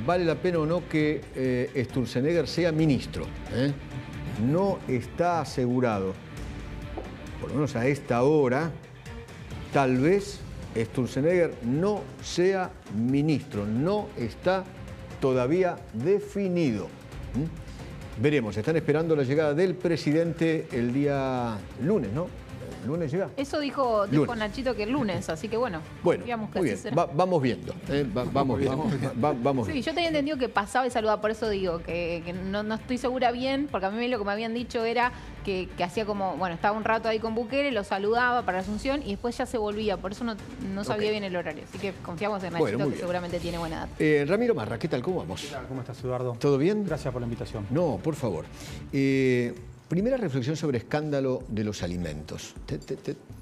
¿Vale la pena o no que Sturzenegger sea ministro? No está asegurado, por lo menos a esta hora, tal vez Sturzenegger no sea ministro, no está todavía definido. Veremos, están esperando la llegada del presidente el día lunes, ¿no? ¿El lunes llega? Eso dijo Nachito que el lunes, así que bueno, muy bien. Vamos viendo, vamos viendo. Sí, yo tenía entendido que pasaba y saludaba, por eso digo que no estoy segura bien, porque a mí lo que me habían dicho era que hacía como, bueno, estaba un rato ahí con Bukele, lo saludaba para la Asunción y después ya se volvía, por eso no sabía bien el horario, así que confiamos en Nachito, que seguramente tiene buena data. Ramiro Marra, ¿qué tal? ¿Cómo vamos? ¿Qué tal? ¿Cómo estás, Eduardo? ¿Todo bien? Gracias por la invitación. No, por favor. Primera reflexión sobre escándalo de los alimentos.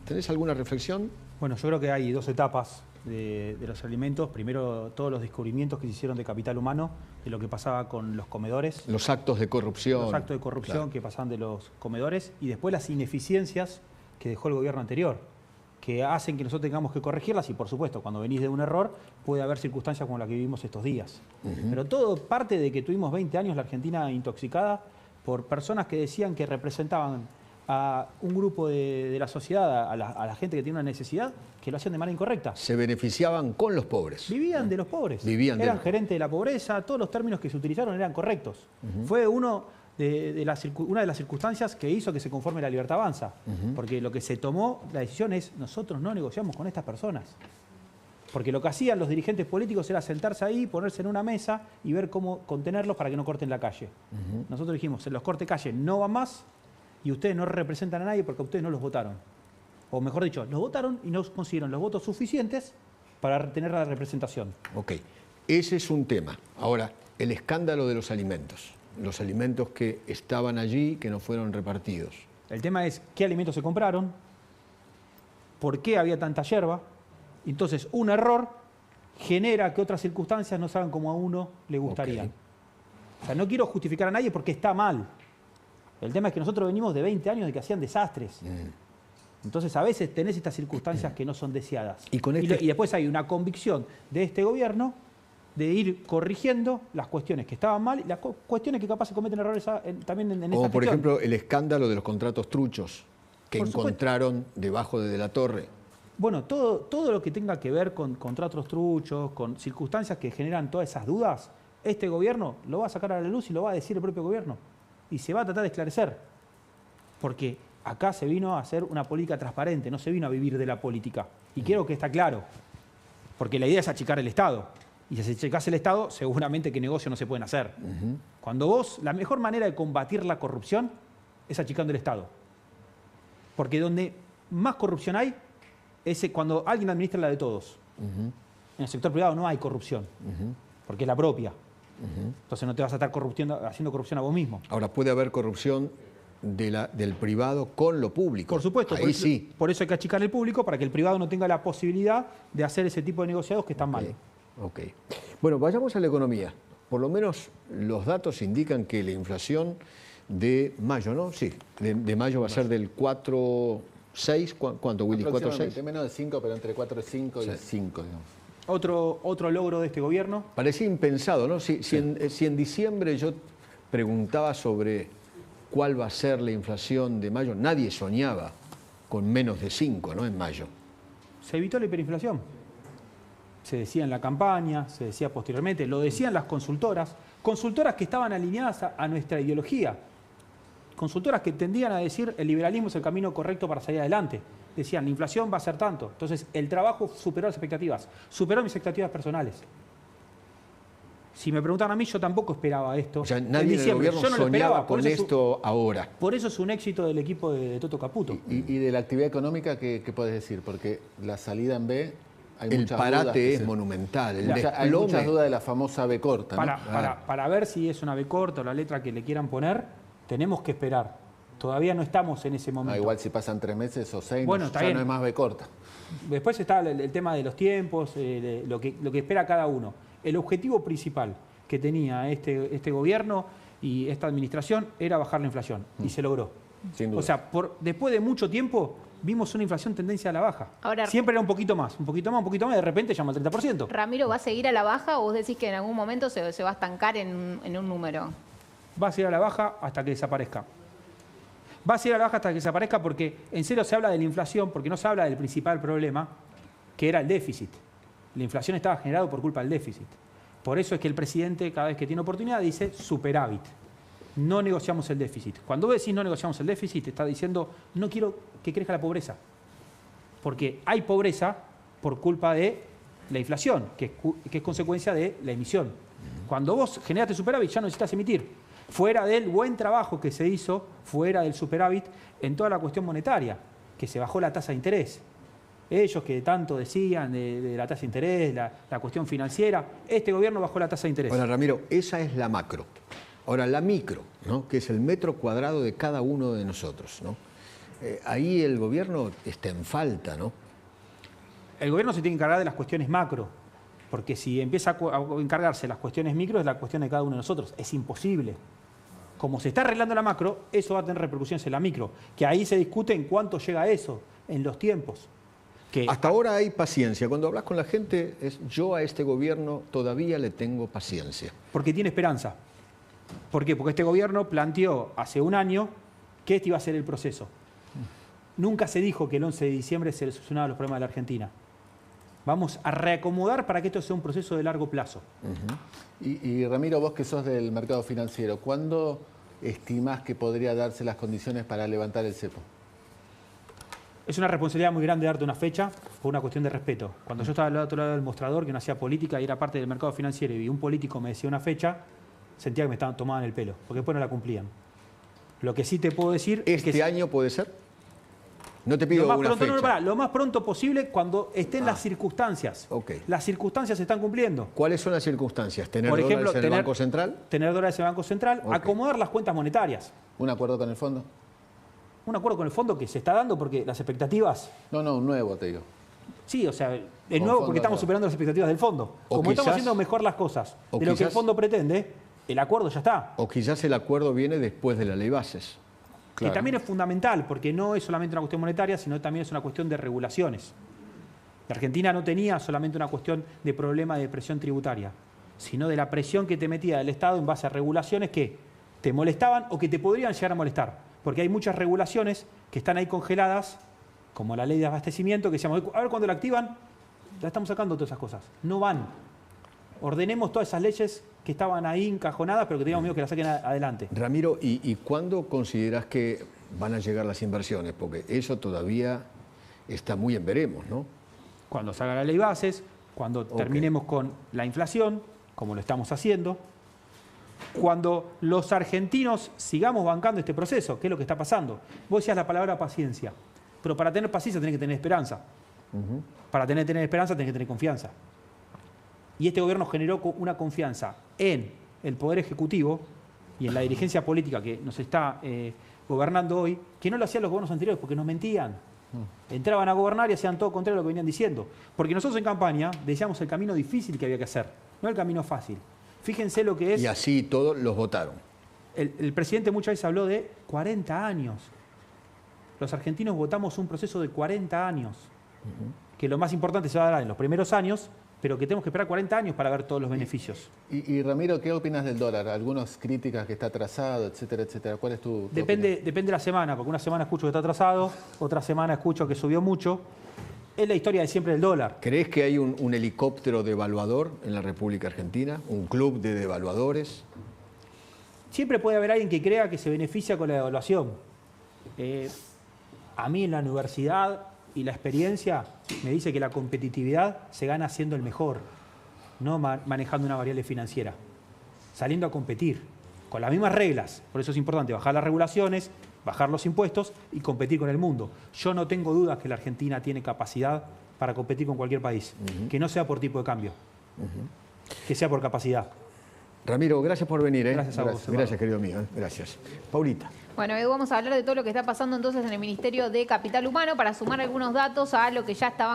¿Tenés alguna reflexión? Bueno, yo creo que hay dos etapas de los alimentos. Primero, todos los descubrimientos que se hicieron de capital humano, de lo que pasaba con los comedores. Los actos de corrupción. Los actos de corrupción, claro, que pasaban de los comedores. Y después las ineficiencias que dejó el gobierno anterior, que hacen que nosotros tengamos que corregirlas. Y por supuesto, cuando venís de un error, puede haber circunstancias como la que vivimos estos días. Pero todo parte de que tuvimos 20 años la Argentina intoxicada por personas que decían que representaban a un grupo de la sociedad, a la gente que tiene una necesidad, que lo hacían de manera incorrecta. Se beneficiaban con los pobres. Vivían de los pobres. Eran gerentes de la pobreza, todos los términos que se utilizaron eran correctos. Fue una de las circunstancias que hizo que se conforme la Libertad Avanza. Porque lo que se tomó, la decisión es, nosotros no negociamos con estas personas. Porque lo que hacían los dirigentes políticos era sentarse ahí, ponerse en una mesa y ver cómo contenerlos para que no corten la calle. Nosotros dijimos, en los cortes calle no va más y ustedes no representan a nadie porque ustedes no los votaron. O mejor dicho, los votaron y no consiguieron los votos suficientes para tener la representación. Ok, ese es un tema. Ahora, el escándalo de los alimentos que estaban allí, que no fueron repartidos. El tema es qué alimentos se compraron, por qué había tanta yerba. Entonces, un error genera que otras circunstancias no salgan como a uno le gustarían. O sea, no quiero justificar a nadie porque está mal. El tema es que nosotros venimos de 20 años de que hacían desastres. Entonces, a veces tenés estas circunstancias que no son deseadas. Y después hay una convicción de este gobierno de ir corrigiendo las cuestiones que estaban mal y las cuestiones que capaz se cometen errores también en esta gestión. Como por ejemplo el escándalo de los contratos truchos que encontraron debajo de la Torre. Bueno, todo lo que tenga que ver con contratos truchos, con circunstancias que generan todas esas dudas, este gobierno lo va a sacar a la luz y lo va a decir el propio gobierno. Y se va a tratar de esclarecer. Porque acá se vino a hacer una política transparente, no se vino a vivir de la política. Y quiero que está claro. Porque la idea es achicar el Estado. Y si se achicase el Estado, seguramente que negocios no se pueden hacer. La mejor manera de combatir la corrupción es achicando el Estado. Porque donde más corrupción hay, es cuando alguien administra la de todos. En el sector privado no hay corrupción, porque es la propia. Entonces no te vas a estar haciendo corrupción a vos mismo. Ahora, puede haber corrupción del privado con lo público. Por supuesto, sí. Por eso hay que achicar el público, para que el privado no tenga la posibilidad de hacer ese tipo de negociados que están mal. Ok. Bueno, vayamos a la economía. Por lo menos los datos indican que la inflación de mayo, ¿no? Sí, de mayo va a ser del 4,6, ¿cuánto, Willy? ¿4,6? Menos de 5, pero entre 4,5 y 5, digamos. Otro logro de este gobierno. Parecía impensado, ¿no? Si en diciembre yo preguntaba sobre cuál va a ser la inflación de mayo, nadie soñaba con menos de 5, ¿no? En mayo. Se evitó la hiperinflación. Se decía en la campaña, se decía posteriormente, lo decían las consultoras que estaban alineadas a nuestra ideología. Consultoras que tendían a decir el liberalismo es el camino correcto para salir adelante. Decían, la inflación va a ser tanto. Entonces, el trabajo superó las expectativas, superó mis expectativas personales. Si me preguntan a mí, yo tampoco esperaba esto. O sea, nadie en el gobierno soñaba con esto ahora. Por eso es un éxito del equipo de Toto Caputo. ¿Y de la actividad económica qué puedes decir? Porque la salida en B... El parate es monumental. Hay muchas dudas de la famosa B corta, ¿no? Para ver si es una B corta o la letra que le quieran poner, tenemos que esperar. Todavía no estamos en ese momento. Igual si pasan 3 meses o 6, bueno, ya no es más B corta. Después está el tema de los tiempos, lo que espera cada uno. El objetivo principal que tenía este gobierno y esta administración era bajar la inflación. Y se logró. Sin duda. O sea, después de mucho tiempo vimos una inflación tendencia a la baja. Ahora, siempre era un poquito más, y de repente llama al 30%. ¿Ramiro va a seguir a la baja o vos decís que en algún momento se va a estancar en un número? Va a seguir a la baja hasta que desaparezca. Va a seguir a la baja hasta que desaparezca porque en serio se habla de la inflación, porque no se habla del principal problema, que era el déficit. La inflación estaba generada por culpa del déficit. Por eso es que el presidente, cada vez que tiene oportunidad, dice superávit. No negociamos el déficit. Cuando vos decís no negociamos el déficit, te está diciendo no quiero que crezca la pobreza. Porque hay pobreza por culpa de la inflación, que es consecuencia de la emisión. Cuando vos generaste superávit, ya no necesitas emitir. Fuera del buen trabajo que se hizo, fuera del superávit, en toda la cuestión monetaria, que se bajó la tasa de interés. Ellos que tanto decían de la tasa de interés, la cuestión financiera, este gobierno bajó la tasa de interés. Ahora, Ramiro, esa es la macro. Ahora, la micro, ¿no? Que es el metro cuadrado de cada uno de nosotros, ¿no? Ahí el gobierno está en falta, ¿no? El gobierno se tiene que encargar de las cuestiones macro, porque si empieza a encargarse de las cuestiones micro, es la cuestión de cada uno de nosotros. Es imposible. Como se está arreglando la macro, eso va a tener repercusiones en la micro, que ahí se discute en cuánto llega eso, en los tiempos. Hasta ahora hay paciencia. Cuando hablas con la gente, yo a este gobierno todavía le tengo paciencia. Porque tiene esperanza. ¿Por qué? Porque este gobierno planteó hace un año que este iba a ser el proceso. Nunca se dijo que el 11 de diciembre se le solucionaban los problemas de la Argentina. Vamos a reacomodar para que esto sea un proceso de largo plazo. Y Ramiro, vos que sos del mercado financiero, ¿cuándo estimás que podría darse las condiciones para levantar el cepo? Es una responsabilidad muy grande darte una fecha por una cuestión de respeto. Cuando yo estaba al otro lado del mostrador, que no hacía política y era parte del mercado financiero, y un político me decía una fecha, sentía que me estaban tomando el pelo, porque después no la cumplían. Lo que sí te puedo decir es que... ¿Este año puede ser? No te pido una fecha. Lo más pronto posible cuando estén las circunstancias. Okay. Las circunstancias se están cumpliendo. ¿Cuáles son las circunstancias? ¿Tener por ejemplo, dólares en el Banco Central? Tener dólares en el Banco Central, acomodar las cuentas monetarias. ¿Un acuerdo con el fondo? Un acuerdo con el fondo que se está dando porque las expectativas... No, un nuevo, te digo. Sí, o sea, es nuevo porque estamos superando las expectativas del fondo. Como estamos haciendo mejor las cosas de lo que el fondo pretende, el acuerdo ya está. O quizás el acuerdo viene después de la ley bases. Claro. Que también es fundamental, porque no es solamente una cuestión monetaria, sino también es una cuestión de regulaciones. La Argentina no tenía solamente una cuestión de problema de presión tributaria, sino de la presión que te metía el Estado en base a regulaciones que te molestaban o que te podrían llegar a molestar. Porque hay muchas regulaciones que están ahí congeladas, como la ley de abastecimiento, que decíamos, a ver cuando la activan, ya estamos sacando todas esas cosas. No van. Ordenemos todas esas leyes que estaban ahí encajonadas, pero que teníamos miedo que las saquen adelante. Ramiro, ¿y cuándo considerás que van a llegar las inversiones? Porque eso todavía está muy en veremos, ¿no? Cuando salga la ley bases, cuando terminemos con la inflación, como lo estamos haciendo, cuando los argentinos sigamos bancando este proceso, que es lo que está pasando. Vos decías la palabra paciencia, pero para tener paciencia tenés que tener esperanza. Para tener esperanza tenés que tener confianza. Y este gobierno generó una confianza en el Poder Ejecutivo y en la dirigencia política que nos está gobernando hoy, que no lo hacían los gobiernos anteriores porque nos mentían. Entraban a gobernar y hacían todo contrario a lo que venían diciendo. Porque nosotros en campaña decíamos el camino difícil que había que hacer, no el camino fácil. Fíjense lo que es... Y así todos los votaron. El presidente muchas veces habló de 40 años. Los argentinos votamos un proceso de 40 años. Que lo más importante se va a dar en los primeros años, pero que tenemos que esperar 40 años para ver todos los beneficios. Y Ramiro, ¿qué opinas del dólar? Algunas críticas que está atrasado, etcétera, etcétera. ¿Cuál es tu Depende de la semana, porque una semana escucho que está atrasado, otra semana escucho que subió mucho. Es la historia de siempre del dólar. ¿Crees que hay un helicóptero devaluador en la República Argentina? ¿Un club de devaluadores? Siempre puede haber alguien que crea que se beneficia con la devaluación. A mí en la universidad y la experiencia me dice que la competitividad se gana siendo el mejor, no manejando una variable financiera, saliendo a competir con las mismas reglas. Por eso es importante bajar las regulaciones, bajar los impuestos y competir con el mundo. Yo no tengo dudas que la Argentina tiene capacidad para competir con cualquier país, que no sea por tipo de cambio, que sea por capacidad. Ramiro, gracias por venir. Gracias a vos. Gracias, querido mío. Gracias. Paulita. Bueno, hoy vamos a hablar de todo lo que está pasando entonces en el Ministerio de Capital Humano para sumar algunos datos a lo que ya estaban